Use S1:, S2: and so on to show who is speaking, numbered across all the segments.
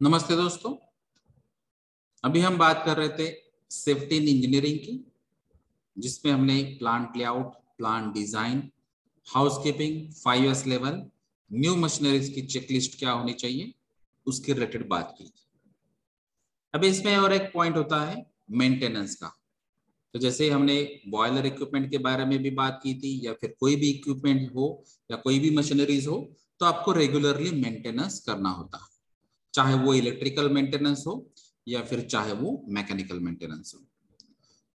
S1: नमस्ते दोस्तों। अभी हम बात कर रहे थे सेफ्टी इन इंजीनियरिंग की, जिसमें हमने plant layout, plant design, housekeeping, 5S level, new machineries की चेकलिस्ट क्या होनी चाहिए उसके रिलेटेड बात की। अभी इसमें और एक पॉइंट होता है मेंटेनेंस का। तो जैसे हमने बॉयलर इक्विपमेंट के बारे में भी बात की थी, या फिर कोई भी इक्विपमेंट हो या कोई भी मशीनरीज हो, तो आपको रेगुलरली मेंटेनेंस करना होता है, चाहे वो इलेक्ट्रिकल मेंटेनेंस हो या फिर चाहे वो मैकेनिकल मेंटेनेंस हो।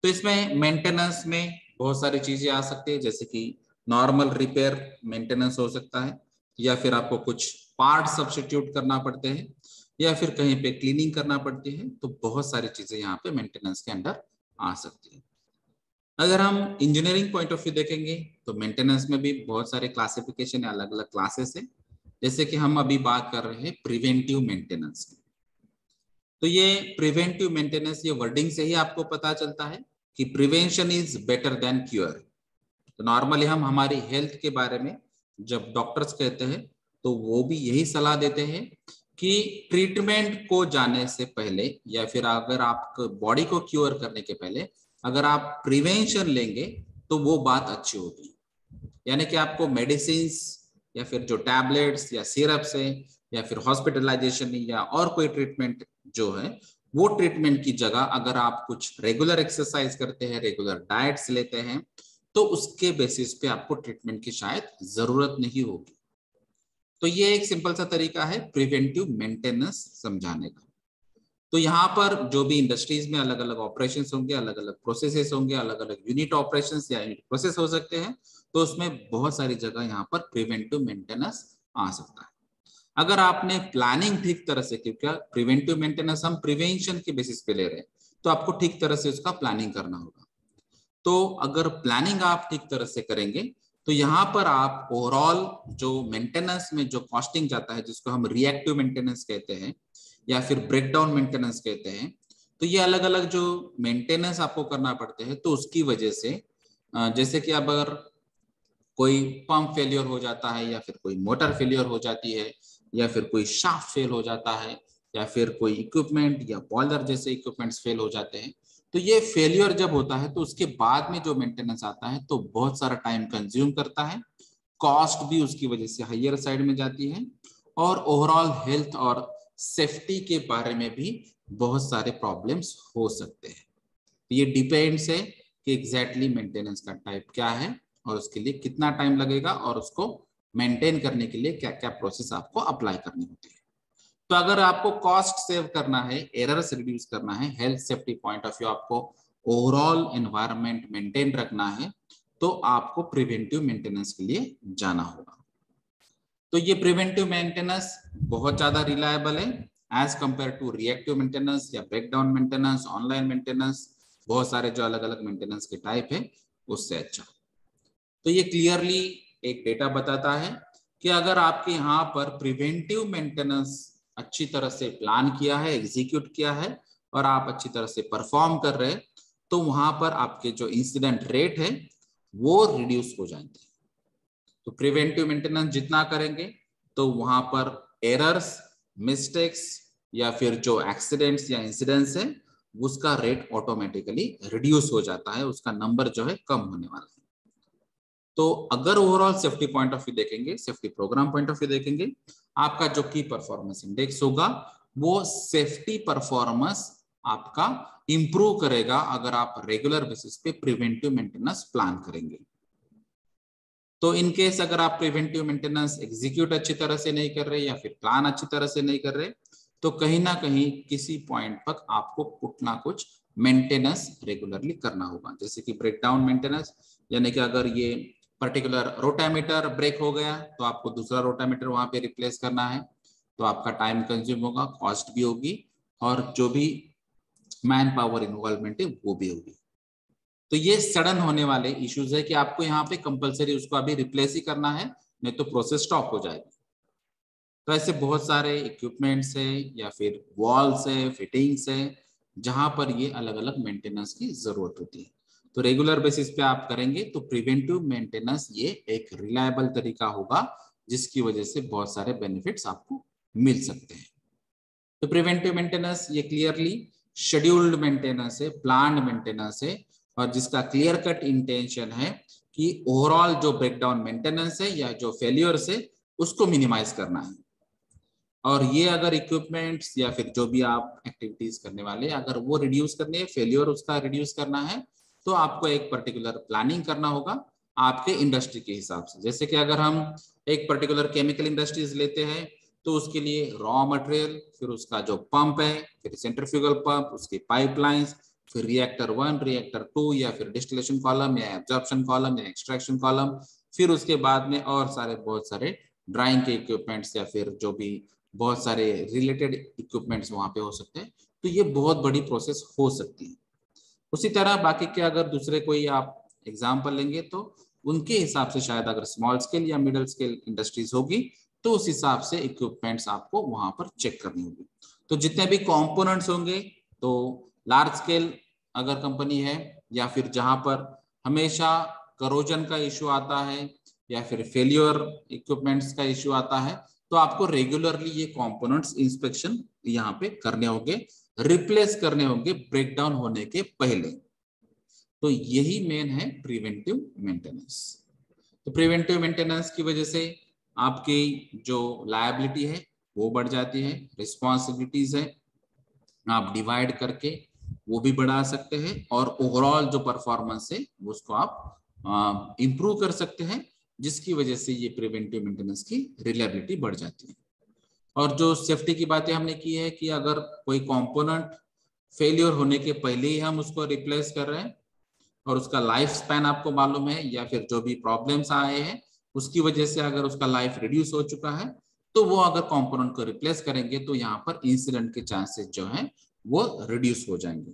S1: तो इसमें मेंटेनेंस में बहुत सारी चीजें आ सकती है, जैसे कि नॉर्मल रिपेयर मेंटेनेंस हो सकता है, या फिर आपको कुछ पार्ट सब्स्टिट्यूट करना पड़ते हैं, या फिर कहीं पे क्लीनिंग करना पड़ती है। तो बहुत सारी चीजें यहाँ पे मेंटेनेंस के अंडर आ सकती है। अगर हम इंजीनियरिंग पॉइंट ऑफ व्यू देखेंगे तो मेंटेनेंस में भी बहुत सारे क्लासिफिकेशन है, अलग अलग क्लासेस है। जैसे कि हम अभी बात कर रहे हैं प्रिवेंटिव मेंटेनेंस की। तो ये प्रिवेंटिव मेंटेनेंस, ये वर्डिंग से ही आपको पता चलता है कि prevention is better than cure. तो नॉर्मली हम हमारी हेल्थ के बारे में जब डॉक्टर्स कहते हैं तो वो भी यही सलाह देते हैं कि ट्रीटमेंट को जाने से पहले, या फिर अगर आप बॉडी को क्योर करने के पहले अगर आप प्रिवेंशन लेंगे तो वो बात अच्छी होगी। यानी कि आपको मेडिसिन या फिर जो टैबलेट्स या सिरप्स है या फिर हॉस्पिटलाइजेशन या और कोई ट्रीटमेंट जो है, वो ट्रीटमेंट की जगह अगर आप कुछ रेगुलर एक्सरसाइज करते हैं, रेगुलर डाइट्स लेते हैं, तो उसके बेसिस पे आपको ट्रीटमेंट की शायद जरूरत नहीं होगी। तो ये एक सिंपल सा तरीका है प्रिवेंटिव मेंटेनेंस समझाने का। तो यहाँ पर जो भी इंडस्ट्रीज में अलग अलग ऑपरेशंस होंगे, अलग अलग प्रोसेसेस होंगे, अलग अलग यूनिट ऑपरेशंस या यूनिट प्रोसेस हो सकते हैं, तो उसमें बहुत सारी जगह यहाँ पर प्रिवेंटिव मेंटेनेंस आ सकता है। अगर आपने प्लानिंग ठीक तरह से, क्योंकि प्रिवेंटिव मेंटेनेंस हम प्रिवेंशन के बेसिस पे ले रहे हैं, तो आपको ठीक तरह से उसका प्लानिंग करना होगा। तो अगर प्लानिंग आप ठीक तरह से करेंगे तो यहाँ पर आप ओवरऑल जो मेंटेनेंस में जो कॉस्टिंग जाता है, जिसको हम रिएक्टिव मेंटेनेंस कहते हैं या फिर ब्रेकडाउन मेंटेनेंस कहते हैं, तो ये अलग अलग जो मेंटेनेंस आपको करना पड़ते हैं, तो उसकी वजह से जैसे कि अब अगर कोई पंप फेलियर हो जाता है, या फिर कोई मोटर फेलियर हो जाती है, या फिर कोई शाफ्ट फेल हो जाता है, या फिर कोई इक्विपमेंट या बॉयलर जैसे इक्विपमेंट्स फेल हो जाते हैं, तो ये फेलियर जब होता है तो उसके बाद में जो मेंटेनेंस आता है तो बहुत सारा टाइम कंज्यूम करता है, कॉस्ट भी उसकी वजह से हायर साइड में जाती है, और ओवरऑल हेल्थ और सेफ्टी के बारे में भी बहुत सारे प्रॉब्लम्स हो सकते हैं। ये डिपेंड्स है कि एग्जैक्टली मेंटेनेंस का टाइप क्या है और उसके लिए कितना टाइम लगेगा, और उसको मेंटेन करने के लिए क्या क्या प्रोसेस आपको अप्लाई करनी होती है। तो अगर आपको कॉस्ट सेव करना है, एरर्स रिड्यूस करना है, health safety point of view आपको ओवरऑल एनवायरनमेंट मेंटेन रखना है, तो आपको प्रिवेंटिव मेंटेनेंस के लिए जाना होगा। तो ये प्रिवेंटिव मेंटेनेंस बहुत ज्यादा रिलायबल है as compared to reactive maintenance या ब्रेकडाउन मेंटेनेंस, ऑनलाइन मेंटेनेंस, बहुत सारे जो अलग अलग मेंटेनेंस के टाइप है उससे अच्छा। तो ये क्लियरली एक डेटा बताता है कि अगर आपके यहाँ पर प्रिवेंटिव मेंटेनेंस अच्छी तरह से प्लान किया है, एग्जीक्यूट किया है, और आप अच्छी तरह से परफॉर्म कर रहे हैं, तो वहां पर आपके जो इंसिडेंट रेट है वो रिड्यूस हो जाएंगे। तो प्रिवेंटिव मेंटेनेंस जितना करेंगे तो वहां पर एरर्स, मिस्टेक्स या फिर जो एक्सीडेंट्स या इंसिडेंट्स है उसका रेट ऑटोमेटिकली रिड्यूस हो जाता है, उसका नंबर जो है कम होने वाला है। तो अगर overall safety point of view देखेंगे, safety program point of view देखेंगे, आपका जो की परफॉर्मेंस इंडेक्स होगा वो सेफ्टी परफॉर्मेंस आपका इंप्रूव करेगा अगर आप रेगुलर बेसिस पे प्रिवेंटिव मेंटेनेंस प्लान करेंगे। तो इन केस अगर आप प्रिवेंटिव मेंटेनेंस एग्जीक्यूट अच्छी तरह से नहीं कर रहे या फिर प्लान अच्छी तरह से नहीं कर रहे, तो कहीं ना कहीं किसी पॉइंट तक आपको कुछ ना कुछ मेंटेनेंस रेगुलरली करना होगा। जैसे कि ब्रेकडाउन मेंटेनेंस, यानी कि अगर ये पर्टिकुलर रोटामीटर ब्रेक हो गया तो आपको दूसरा रोटामीटर वहां पे रिप्लेस करना है, तो आपका टाइम कंज्यूम होगा, कॉस्ट भी होगी, और जो भी मैन पावर इन्वॉल्वमेंट है वो भी होगी। तो ये सडन होने वाले इश्यूज है कि आपको यहाँ पे कंपलसरी उसको अभी रिप्लेस ही करना है, नहीं तो प्रोसेस स्टॉप हो जाएगी। तो ऐसे बहुत सारे इक्विपमेंट्स है या फिर वॉल्स है, फिटिंग्स है, जहां पर ये अलग अलग मेंटेनेंस की जरूरत होती है। तो रेगुलर बेसिस पे आप करेंगे तो प्रिवेंटिव मेंटेनेंस ये एक रिलायबल तरीका होगा, जिसकी वजह से बहुत सारे बेनिफिट्स आपको मिल सकते हैं। तो प्रिवेंटिव मेंटेनेंस ये क्लियरली शेड्यूल्ड मेंटेनेंस है, प्लान्ड मेंटेनेंस है, और जिसका क्लियर कट इंटेंशन है कि ओवरऑल जो ब्रेकडाउन मेंटेनेंस है या जो फेलियर्स है उसको मिनिमाइज करना है। और ये अगर इक्विपमेंट्स या फिर जो भी आप एक्टिविटीज करने वाले अगर वो रिड्यूस करनी है, फेलियर उसका रिड्यूस करना है, तो आपको एक पर्टिकुलर प्लानिंग करना होगा आपके इंडस्ट्री के हिसाब से। जैसे कि अगर हम एक पर्टिकुलर केमिकल इंडस्ट्रीज लेते हैं तो उसके लिए रॉ मटेरियल, फिर उसका जो पंप है, फिर सेंट्रीफ्यूगल पंप, उसकी पाइपलाइंस, फिर रिएक्टर 1, रिएक्टर 2, या फिर डिस्टिलेशन कॉलम या एब्जॉर्प्शन कॉलम या एक्सट्रैक्शन कॉलम, फिर उसके बाद में और सारे बहुत सारे ड्राइंग के इक्विपमेंट्स या फिर जो भी बहुत सारे रिलेटेड इक्विपमेंट्स वहां पे हो सकते हैं। तो ये बहुत बड़ी प्रोसेस हो सकती है। उसी तरह बाकी के अगर दूसरे कोई आप एग्जाम्पल लेंगे तो उनके हिसाब से शायद अगर स्मॉल स्केल या मिडिल स्केल इंडस्ट्रीज होगी तो उस हिसाब से इक्विपमेंट्स आपको वहां पर चेक करनी होगी। तो जितने भी कंपोनेंट्स होंगे, तो लार्ज स्केल अगर कंपनी है या फिर जहां पर हमेशा करोजन का इश्यू आता है या फिर फेलियर इक्विपमेंट्स का इश्यू आता है, तो आपको रेगुलरली ये कंपोनेंट्स इंस्पेक्शन यहाँ पे करने होंगे, रिप्लेस करने होंगे ब्रेकडाउन होने के पहले। तो यही मेन है प्रिवेंटिव मेंटेनेंस। तो प्रिवेंटिव मेंटेनेंस की वजह से आपकी जो लायबिलिटी है वो बढ़ जाती है, रिस्पॉन्सिबिलिटीज है आप डिवाइड करके वो भी बढ़ा सकते हैं, और ओवरऑल जो परफॉर्मेंस है उसको आप इंप्रूव कर सकते हैं, जिसकी वजह से ये प्रिवेंटिव मेंटेनेंस की रिलायबिलिटी बढ़ जाती है। और जो सेफ्टी की बातें हमने की है कि अगर कोई कंपोनेंट फेलियर होने के पहले ही हम उसको रिप्लेस कर रहे हैं और उसका लाइफ स्पैन आपको मालूम है, या फिर जो भी प्रॉब्लम्स आए हैं उसकी वजह से अगर उसका लाइफ रिड्यूस हो चुका है, तो वो अगर कंपोनेंट को रिप्लेस करेंगे तो यहाँ पर इंसिडेंट के चांसेस जो है वो रिड्यूस हो जाएंगे।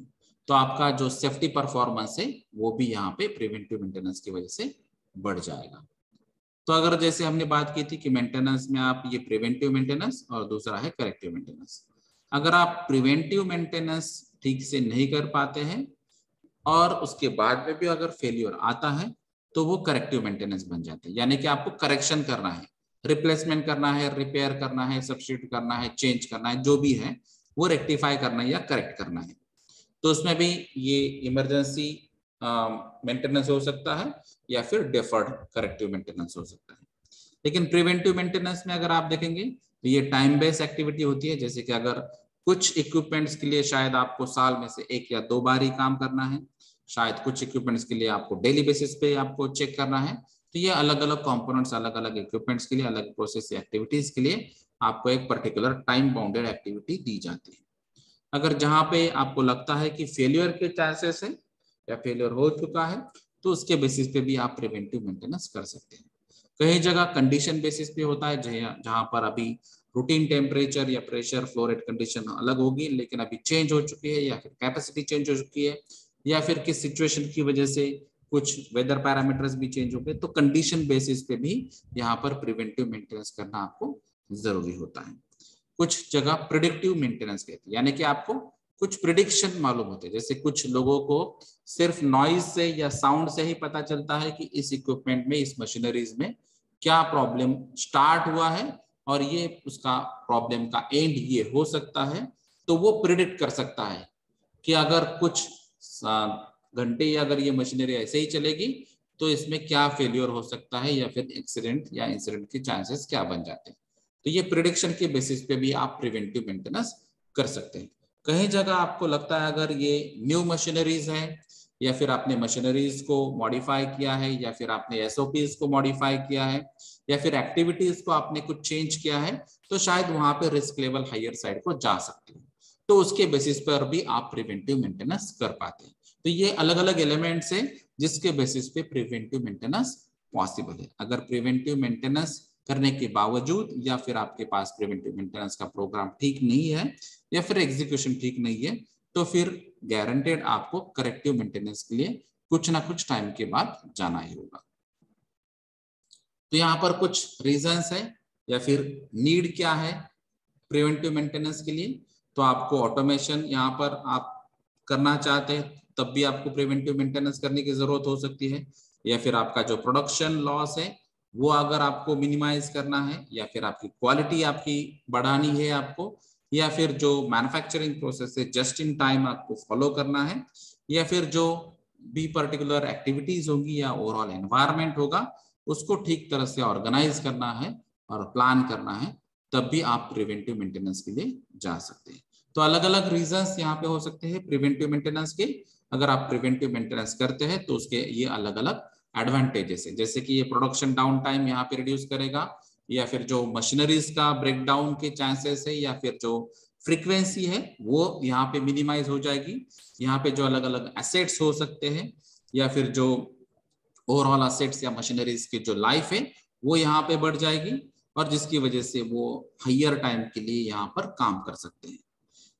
S1: तो आपका जो सेफ्टी परफॉर्मेंस है वो भी यहाँ पे प्रिवेंटिव मेंटेनेंस की वजह से बढ़ जाएगा। तो अगर जैसे हमने बात की थी कि मेंटेनेंस में आप ये प्रिवेंटिव मेंटेनेंस और दूसरा है करेक्टिव मेंटेनेंस। अगर आप प्रिवेंटिव मेंटेनेंस ठीक से नहीं कर पाते हैं और उसके बाद में भी अगर फेलियर आता है तो वो करेक्टिव मेंटेनेंस बन जाते हैं, यानी कि आपको करेक्शन करना है, रिप्लेसमेंट करना है, रिपेयर करना है, सब्स्टिट्यूट करना है, चेंज करना है, जो भी है वो रेक्टिफाई करना है या करेक्ट करना है। तो उसमें भी ये इमरजेंसी मेंटेनेंस हो सकता है या फिर डेफर्ड करेक्टिव मेंटेनेंस हो सकता है। लेकिन प्रिवेंटिव मेंटेनेंस में अगर आप देखेंगे तो ये टाइम बेस्ड एक्टिविटी होती है। जैसे कि अगर कुछ इक्विपमेंट्स के लिए शायद आपको साल में से 1 या 2 बार ही काम करना है, शायद कुछ इक्विपमेंट्स के लिए आपको डेली बेसिस पे आपको चेक करना है, तो ये अलग अलग कंपोनेंट्स अलग अलग इक्विपमेंट्स के लिए अलग प्रोसेस एक्टिविटीज के लिए आपको एक पर्टिकुलर टाइम बाउंडेड एक्टिविटी दी जाती है। अगर जहां पे आपको लगता है कि फेलियर के चांसेस है या फेलियर हो चुका है, तो उसके बेसिस पे भी आप प्रिवेंटिव मेंटेनेंस कर सकते हैं। कई जगह कंडीशन बेसिस पे होता है, जहां पर अभी रूटीन टेम्परेचर या प्रेशर फ्लो रेट कंडीशन अलग होगी, लेकिन अभी चेंज हो चुकी है या फिर कैपेसिटी चेंज हो चुकी है या फिर किस सिचुएशन की वजह से कुछ वेदर पैरामीटर्स भी चेंज हो गए, तो कंडीशन बेसिस पे भी यहाँ पर प्रिवेंटिव मेंटेनेंस करना आपको जरूरी होता है। कुछ जगह प्रिडिक्टिव मेंटेनेंस कहते हैं, यानी कि आपको कुछ प्रिडिक्शन मालूम होते हैं। जैसे कुछ लोगों को सिर्फ नॉइज से या साउंड से ही पता चलता है कि इस इक्विपमेंट में, इस मशीनरीज में क्या प्रॉब्लम स्टार्ट हुआ है और ये उसका प्रॉब्लम का एंड ये हो सकता है। तो वो प्रिडिक्ट कर सकता है कि अगर कुछ घंटे या अगर ये मशीनरी ऐसे ही चलेगी तो इसमें क्या फेलियर हो सकता है या फिर एक्सीडेंट या इंसिडेंट के चांसेस क्या बन जाते हैं। तो ये प्रिडिक्शन के बेसिस पे भी आप प्रिवेंटिव मेंटेनेंस कर सकते हैं। कहीं जगह आपको लगता है अगर ये न्यू मशीनरीज है या फिर आपने मशीनरीज को मॉडिफाई किया है या फिर आपने एसओपीज को मॉडिफाई किया है या फिर एक्टिविटीज को आपने कुछ चेंज किया है, तो शायद वहां पे रिस्क लेवल हायर साइड को जा सकती है। तो उसके बेसिस पर भी आप प्रिवेंटिव मेंटेनेंस कर पाते हैं। तो ये अलग अलग एलिमेंट्स है जिसके बेसिस पे प्रिवेंटिव मेंटेनेंस पॉसिबल है। अगर प्रिवेंटिव मेंटेनेंस करने के बावजूद या फिर आपके पास प्रिवेंटिव मेंटेनेंस का प्रोग्राम ठीक नहीं है या फिर एग्जीक्यूशन ठीक नहीं है, तो फिर गारंटेड आपको करेक्टिव मेंटेनेंस के लिए कुछ ना कुछ टाइम के बाद जाना ही होगा। तो यहाँ पर कुछ रीजंस है या फिर नीड क्या है प्रिवेंटिव मेंटेनेंस के लिए। तो आपको ऑटोमेशन यहाँ पर आप करना चाहते हैं तब भी आपको प्रिवेंटिव मेंटेनेंस करने की जरूरत हो सकती है, या फिर आपका जो प्रोडक्शन लॉस है वो अगर आपको मिनिमाइज करना है, या फिर आपकी क्वालिटी आपकी बढ़ानी है आपको, या फिर जो मैन्युफैक्चरिंग प्रोसेस है जस्ट इन टाइम आपको फॉलो करना है, या फिर जो भी पर्टिकुलर एक्टिविटीज होंगी या ओवरऑल एनवायरनमेंट होगा उसको ठीक तरह से ऑर्गेनाइज करना है और प्लान करना है, तब भी आप प्रिवेंटिव मेंटेनेंस के लिए जा सकते हैं। तो अलग अलग रीजंस यहाँ पे हो सकते हैं प्रिवेंटिव मेंटेनेंस के। अगर आप प्रिवेंटिव मेंटेनेंस करते हैं तो उसके ये अलग अलग एडवांटेजेस है, जैसे कि ये प्रोडक्शन डाउन टाइम यहाँ पे रिड्यूस करेगा, या फिर जो मशीनरीज का ब्रेकडाउन के चांसेस है, या फिर जो फ्रीक्वेंसी है वो यहाँ पे मिनिमाइज हो जाएगी। यहाँ पे जो अलग अलग एसेट्स हो सकते हैं, या फिर जो ओवरऑल एसेट्स या मशीनरीज की जो लाइफ है वो यहाँ पे बढ़ जाएगी, और जिसकी वजह से वो हायर टाइम के लिए यहाँ पर काम कर सकते हैं।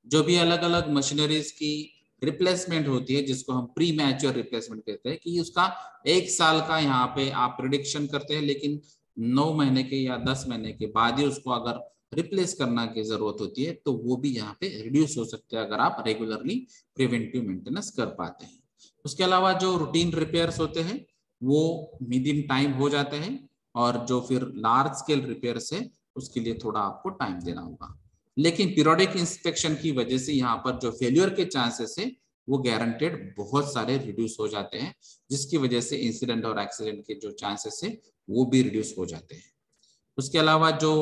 S1: जो भी अलग अलग मशीनरीज की रिप्लेसमेंट होती है, जिसको हम प्री मैच्योर रिप्लेसमेंट कहते हैं, कि उसका 1 साल का यहाँ पे आप प्रिडिक्शन करते हैं, लेकिन 9 महीने के या 10 महीने के बाद ही उसको अगर रिप्लेस करना की जरूरत होती है, तो वो भी यहाँ पे रिड्यूस हो सकते हैं अगर आप रेगुलरली प्रिवेंटिव मेंटेनेंस कर पाते हैं। उसके अलावा जो रूटीन रिपेयर्स होते हैं वो विद इन टाइम हो जाते हैं, और जो फिर लार्ज स्केल रिपेयर्स है उसके लिए थोड़ा आपको टाइम देना होगा। लेकिन पीरियोडिक इंस्पेक्शन की वजह से यहाँ पर जो फेल्यूर के चांसेस है वो गारंटेड बहुत सारे रिड्यूस हो जाते हैं, जिसकी वजह से इंसिडेंट और एक्सीडेंट के जो चांसेस है वो भी रिड्यूस हो जाते हैं। उसके अलावा जो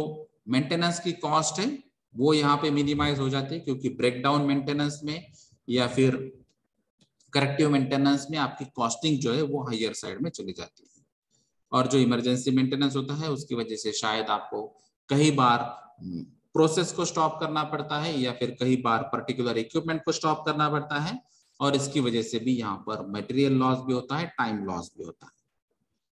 S1: मेंटेनेंस की कॉस्ट है वो यहाँ पे मिनिमाइज हो जाती है, क्योंकि ब्रेकडाउन मेंटेनेंस में या फिर करेक्टिव मेंटेनेंस में आपकी कॉस्टिंग जो है वो हायर साइड में चली जाती है। और जो इमरजेंसी मेंटेनेंस होता है उसकी वजह से शायद आपको कई बार प्रोसेस को स्टॉप करना पड़ता है, या फिर कई बार पर्टिकुलर इक्विपमेंट को स्टॉप करना पड़ता है, और इसकी वजह से भी यहाँ पर मटेरियल लॉस भी होता है, टाइम लॉस भी होता है।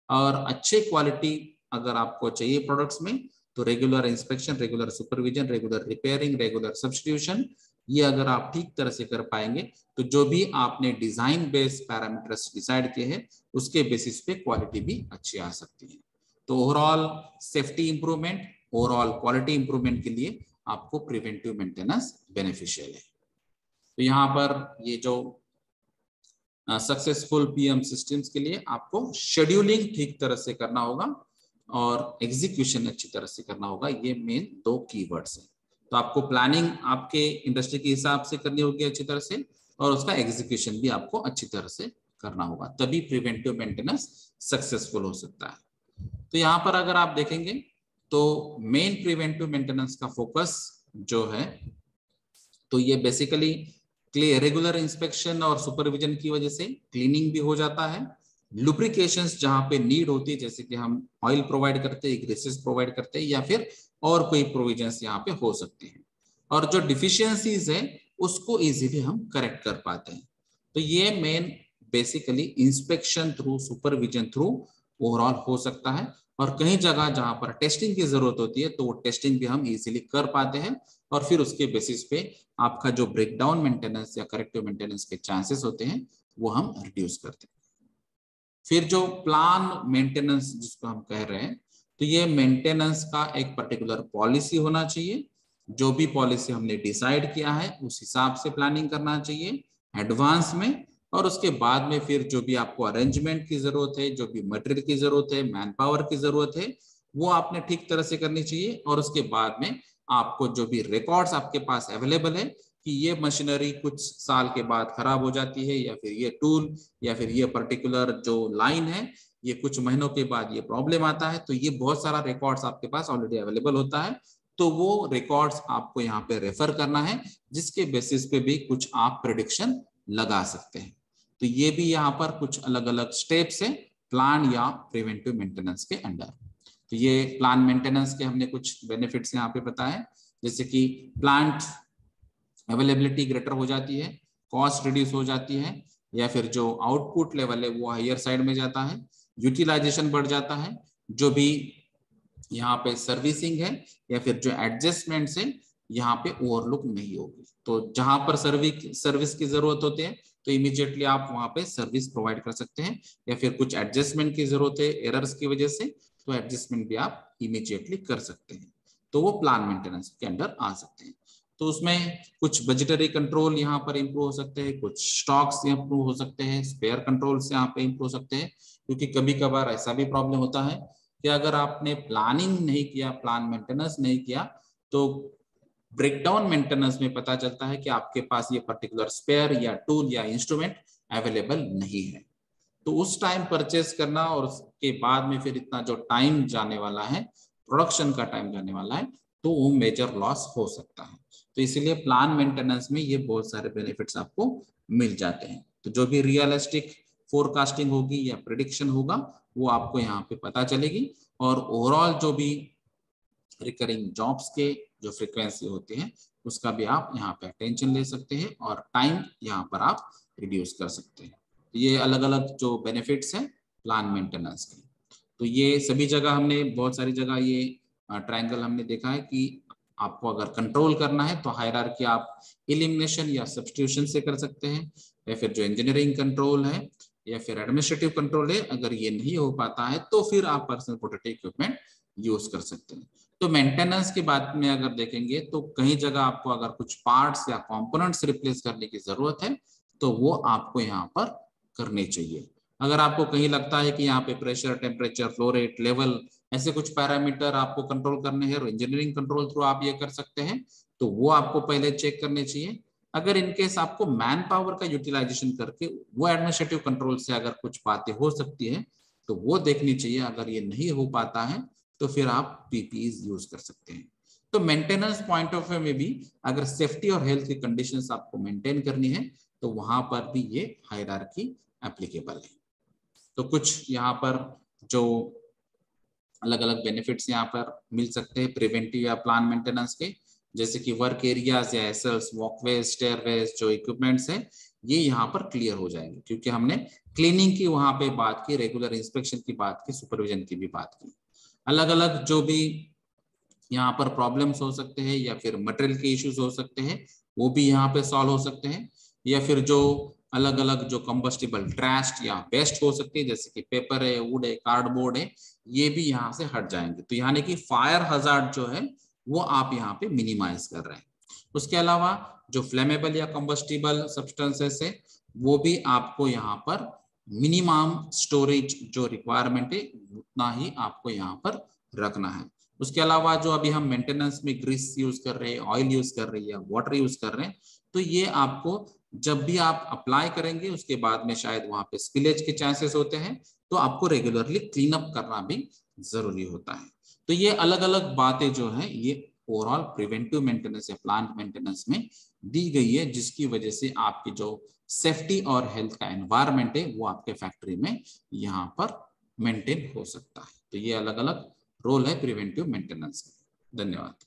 S1: और अच्छे क्वालिटी अगर आपको चाहिए प्रोडक्ट्स में, तो regular inspection, regular supervision, regular repairing, regular substitution, ये अगर आप ठीक तरह से कर पाएंगे तो जो भी आपने डिजाइन बेस्ड पैरामीटर्स डिसाइड किए हैं उसके बेसिस पे क्वालिटी भी अच्छी आ सकती है। तो overall safety improvement, overall quality improvement के लिए आपको प्रिवेंटिव मेंटेनेंस बेनिफिशियल है। तो यहाँ पर ये जो सक्सेसफुल पीएम सिस्टम्स के लिए आपको शेड्यूलिंग ठीक तरह से करना होगा और एग्जीक्यूशन अच्छी तरह से करना होगा, ये मेन 2 कीवर्ड्स हैं। तो आपको प्लानिंग आपके इंडस्ट्री के हिसाब से करनी होगी अच्छी तरह से, और उसका एग्जीक्यूशन भी आपको अच्छी तरह से करना होगा, तभी प्रिवेंटिव मेंटेनेंस सक्सेसफुल हो सकता है। तो यहाँ पर अगर आप देखेंगे तो मेन प्रिवेंटिव मेंटेनेंस का फोकस जो है, तो ये बेसिकली रेगुलर इंस्पेक्शन और सुपरविजन की वजह से क्लीनिंग भी हो जाता है। लुब्रिकेशंस जहां पे नीड होती है, जैसे कि हम ऑयल प्रोवाइड करते हैं, ग्रीसेस प्रोवाइड करते हैं, या फिर और कोई प्रोविजंस यहाँ पे हो सकते हैं, और जो डिफिशियंसीज है उसको इजीली हम करेक्ट कर पाते हैं। तो ये main basically inspection through, supervision through overall हो सकता है। और कई जगह जहां पर टेस्टिंग की जरूरत होती है तो वो टेस्टिंग भी हम इजीली कर पाते हैं, और फिर उसके बेसिस पे आपका जो ब्रेकडाउन मेंटेनेंस या करेक्टिव मेंटेनेंस के चांसेस होते हैं वो हम रिड्यूस करते हैं। फिर जो प्लान मेंटेनेंस जिसको हम कह रहे हैं, तो ये मेंटेनेंस का एक पर्टिकुलर पॉलिसी होना चाहिए। जो भी पॉलिसी हमने डिसाइड किया है उस हिसाब से प्लानिंग करना चाहिए एडवांस में, और उसके बाद में फिर जो भी आपको अरेंजमेंट की जरूरत है, जो भी मटेरियल की जरूरत है, मैन पावर की जरूरत है, वो आपने ठीक तरह से करनी चाहिए। और उसके बाद में आपको जो भी रिकॉर्ड्स आपके पास अवेलेबल है कि ये मशीनरी कुछ साल के बाद खराब हो जाती है, या फिर ये टूल या फिर ये पर्टिकुलर जो लाइन है ये कुछ महीनों के बाद ये प्रॉब्लम आता है, तो ये बहुत सारा रिकॉर्ड्स आपके पास ऑलरेडी अवेलेबल होता है। तो वो रिकॉर्ड्स आपको यहाँ पे रेफर करना है, जिसके बेसिस पे भी कुछ आप प्रेडिक्शन लगा सकते हैं। तो ये भी यहाँ पर कुछ अलग अलग स्टेप्स है प्लान या प्रिवेंटिव मेंटेनेंस के अंडर। तो ये प्लान मेंटेनेंस के हमने कुछ बेनिफिट्स यहाँ पे बताए, जैसे कि प्लांट अवेलेबिलिटी ग्रेटर हो जाती है, कॉस्ट रिड्यूस हो जाती है, या फिर जो आउटपुट लेवल है वो हायर साइड में जाता है, यूटिलाइजेशन बढ़ जाता है, जो भी यहाँ पे सर्विसिंग है या फिर जो एडजस्टमेंट्स है यहाँ पे ओवरलुक नहीं होगी। तो जहां पर सर्विस की जरूरत होती है तो इमीडिएटली आप वहां पे सर्विस प्रोवाइड कर सकते हैं, या फिर कुछ एडजस्टमेंट की जरूरत है एरर्स की वजह से, तो एडजस्टमेंट भी आप इमीडिएटली कर सकते हैं। तो वो प्लान मेंटेनेंस के अंडर आ सकते हैं। तो उसमें कुछ बजटरी कंट्रोल यहाँ पर इंप्रूव हो सकते हैं, कुछ स्टॉक्स इंप्रूव हो सकते हैं, स्पेयर कंट्रोल्स यहाँ पे इंप्रूव हो सकते हैं, क्योंकि कभी कभार ऐसा भी प्रॉब्लम होता है कि अगर आपने प्लानिंग नहीं किया, प्लान मेंटेनेंस नहीं किया, तो ब्रेकडाउन मेंटेनेंस में पता चलता है कि आपके पास ये पर्टिकुलर स्पेयर या टूल या इंस्ट्रूमेंट अवेलेबल नहीं है, तो उस टाइम परचेस करना और उसके बाद में फिर इतना जो टाइम जाने वाला है, प्रोडक्शन का टाइम जाने वाला है, तो वो मेजर लॉस हो सकता है। तो इसीलिए प्लान मेंटेनेंस में ये बहुत सारे बेनिफिट्स आपको मिल जाते हैं। तो जो भी रियलिस्टिक फोरकास्टिंग होगी या प्रिडिक्शन होगा वो आपको यहाँ पे पता चलेगी, और ओवरऑल जो भी रिकरिंग जॉब्स के जो फ्रीक्वेंसी होती है उसका भी आप यहाँ पे अटेंशन ले सकते हैं, और टाइम यहाँ पर आप रिड्यूस कर सकते हैं। ये अलग अलग जो बेनिफिट्स हैं प्लान मेंटेनेंस के। तो ये सभी जगह हमने बहुत सारी जगह ये ट्रायंगल हमने देखा है कि आपको अगर कंट्रोल करना है तो हायरार्की आप एलिमिनेशन या सब्स्टिट्यूशन से कर सकते हैं, या फिर जो इंजीनियरिंग कंट्रोल है या फिर एडमिनिस्ट्रेटिव कंट्रोल है, अगर ये नहीं हो पाता है तो फिर आप पर्सनल प्रोटेक्टिव इक्विपमेंट यूज कर सकते हैं। तो मेंटेनेंस की बात में अगर देखेंगे तो कहीं जगह आपको अगर कुछ पार्ट्स या कंपोनेंट्स रिप्लेस करने की जरूरत है तो वो आपको यहाँ पर करनी चाहिए। अगर आपको कहीं लगता है कि यहाँ पे pressure, temperature, flow rate, level ऐसे कुछ पैरामीटर आपको कंट्रोल करने हैं और इंजीनियरिंग कंट्रोल थ्रू आप ये कर सकते हैं, तो वो आपको पहले चेक करने चाहिए। अगर इनकेस आपको मैन पावर का यूटिलाइजेशन करके वो एडमिनिस्ट्रेटिव कंट्रोल से अगर कुछ बातें हो सकती है तो वो देखनी चाहिए। अगर ये नहीं हो पाता है तो फिर आप पीपीईज यूज कर सकते हैं। तो मेंटेनेंस पॉइंट ऑफ व्यू में भी अगर सेफ्टी और हेल्थ की कंडीशंस आपको मेंटेन करनी है तो वहां पर भी ये हायरार्की एप्लीकेबल है। तो कुछ यहाँ पर जो अलग अलग बेनिफिट्स यहाँ पर मिल सकते हैं प्रिवेंटिव या प्लान मेंटेनेंस के, जैसे कि वर्क एरियाज या एसएल्स, वॉकवेज, स्टेयरवेज जो इक्विपमेंट्स है ये यहाँ पर क्लियर हो जाएंगे, क्योंकि हमने क्लीनिंग की वहां पे बात की, रेगुलर इंस्पेक्शन की बात की, सुपरविजन की भी बात की। अलग अलग जो भी यहाँ पर प्रॉब्लम्स हो सकते हैं या फिर मटेरियल के इश्यूज हो सकते हैं वो भी यहाँ पे सॉल्व हो सकते हैं, या फिर जो अलग अलग जो कंबस्टिबल ट्रैश या वेस्ट हो सकती है जैसे कि पेपर है, वुड है, कार्डबोर्ड है, ये भी यहाँ से हट जाएंगे। तो यानी कि फायर हजार्ड जो है वो आप यहाँ पे मिनिमाइज कर रहे हैं। उसके अलावा जो फ्लेमेबल या कंबस्टिबल सब्सटेंसेस है वो भी आपको यहाँ पर मिनिमम स्टोरेज जो रिक्वायरमेंट है उतना ही आपको यहाँ पर रखना है। उसके अलावा जो अभी हम मेंटेनेंस में ग्रीस यूज कर रहे हैं, ऑयल यूज कर रहे हैं या वाटर यूज कर रहे हैं, तो ये आपको जब भी आप अप्लाई करेंगे उसके बाद में शायद वहां पे स्पिलेज के चांसेस होते हैं, तो आपको रेगुलरली क्लीन अप करना भी जरूरी होता है। तो ये अलग अलग बातें जो है ये ओवरऑल प्रिवेंटिव मेंटेनेंस या प्लांट मेंटेनेंस में दी गई है, जिसकी वजह से आपकी जो सेफ्टी और हेल्थ का एनवायरमेंट है वो आपके फैक्ट्री में यहाँ पर मेंटेन हो सकता है। तो ये अलग अलग रोल है प्रिवेंटिव मेंटेनेंस का। धन्यवाद।